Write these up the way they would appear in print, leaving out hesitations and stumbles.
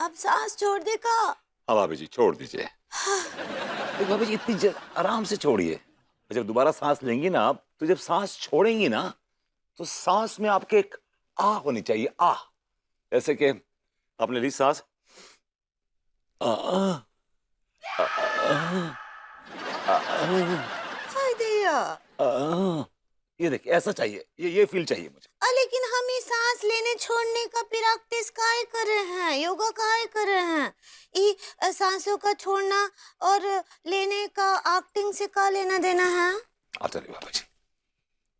अब सांस छोड़ देगा। हाँ भाभी जी छोड़ दीजिए। तो भाभी जी इतनी आराम से छोड़िए। जब दोबारा सांस लेंगी ना आप, तो जब सांस छोड़ेंगी ना, तो सांस में आपके एक आ होनी चाहिए, आ। जैसे कि आपने ली सांस, आ, आ, आ, आ, हाय दैया। आ, आ, ये देखिए ऐसा चाहिए, ये फील चाहिए मुझे। लेकिन हम ये सांस लेने छोड़ने का प्रैक्टिस काहे कर रहे हैं, योगा काहे कर रहे हैं? ये सांसों का छोड़ना और लेने का एक्टिंग से का लेना देना है? I'll tell you, Baba ji.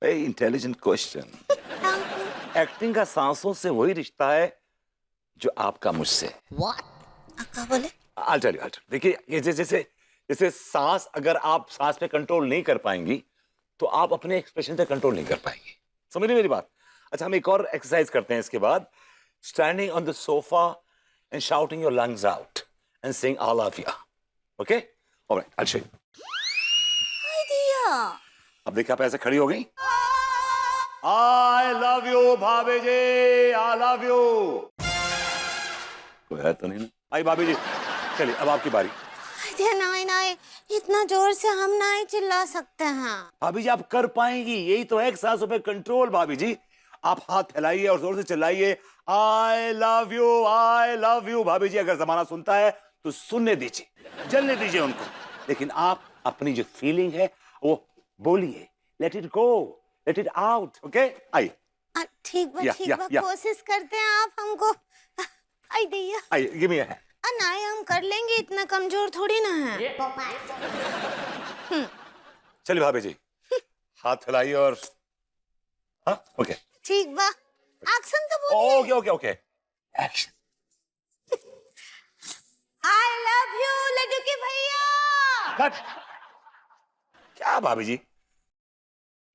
Very intelligent question. Acting का सांसों से वही रिश्ता है जो आपका मुझसे। क्या बोले? I'll tell you, देखिए ये जैसे जैसे सांस, अगर आप सांस पे कंट्रोल नहीं कर पाएंगी तो आप अपने एक्सप्रेशन पे कंट्रोल नहीं कर पाएंगी। समझ रही मेरी बात? अच्छा, हम एक और एक्सरसाइज करते हैं इसके बाद। Standing on the sofa and shouting your lungs out and Singh I love you. Okay? Alright, I'll show you। हाय दैया। अब देखिए आप ऐसे खड़ी हो गई। आई लव यू भाभी जी, आई लव यू। कोई है तो नहीं ना? आई भाभी जी, चलिए अब आपकी बारी। नहीं नहीं, इतना जोर से हम नहीं चिल्ला सकते हैं। भाभी जी आप कर पाएंगी, यही तो है सांसों पे कंट्रोल। भाभी जी आप हाथ फैलाइए और जोर से चिल्लाइए, आई लव यू। भाभी जी अगर जमाना सुनता है तो सुनने दीजिए, जलने दीजिए उनको, लेकिन आप अपनी जो फीलिंग है वो बोलिए। Let it go, let it out. Okay? आइए। ठीक बा, कोशिश करते हैं आप हमको। आई दैया। आइए, गिव मी अ हैंड। नहीं, हम कर लेंगे, इतना कमजोर थोड़ी ना है। चलिए भाभी जी हाथ फैलाइए और हाँ ओके ठीक बा, एक्शन तो बोलिए। Okay okay okay action. I love you लड्डू के भैया। कट। क्या भाभी जी,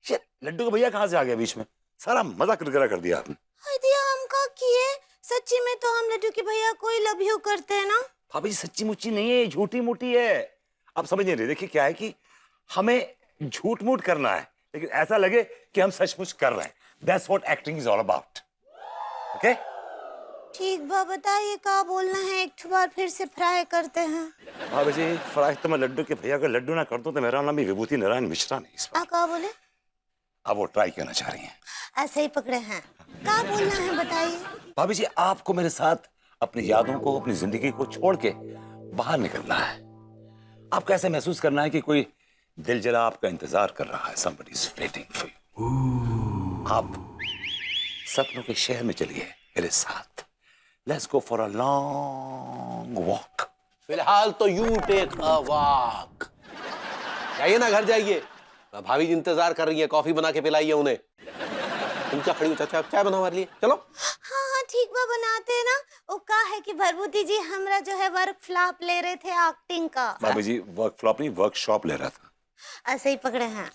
ये लड्डू का भैया कहाँ से आ गया बीच में? सारा मजा किरकिरा कर दिया आपने। हाय दैया, हम का किए? सच्ची में तो हम लड्डू के भैया कोई लव यू करते हैं ना। भाभी जी सच्ची मुच्ची नहीं है, झूठी मूठी है। आप समझ नहीं रहे। देखिए क्या है कि हमें झूठ मूठ करना है, लेकिन ऐसा लगे कि हम सचमुच कर रहे हैं। That's what acting is all about. Okay? ठीक बा, बताइए क्या बोलना है, एक बार फिर से फ्राई करते हैं। भाभी जी फ्राई तो मैं लड्डू के भैया को लड्डू ना कर दूं तो मेरा नाम भी विभूति नारायण मिश्रा नहीं इस बार। क्या बोले? आप वो ट्राई करना चाह रही हैं? ऐसे ही पकड़े हैं। क्या बोलना है बताइए। भाभी जी आपको मेरे साथ अपनी यादों को, अपनी जिंदगी को छोड़ के बाहर निकलना है। आपको ऐसे महसूस करना है कि कोई दिल जला आपका इंतजार कर रहा है। Somebody is waiting for you. आप सपनों के शहर में चलिए मेरे साथ। Let's go for a long walk. फिलहाल तो यू टेक अ वॉक। जाइए ना, घर जाइए। भाभी जी इंतजार कर रही है, कॉफी बना के पिलाइए उन्हें। तुम क्या खड़ी हो? चाचा चाय बनाओ हमारे लिए, चलो। हाँ ठीक बा, बनाते हैं ना। वो का है कि भरभूति जी हमरा जो है वर्क फ्लॉप ले रहे थे एक्टिंग का। भाभी जी वर्क फ्लॉप नहीं, वर्कशॉप ले रहा था। ऐसे ही पकड़े हैं।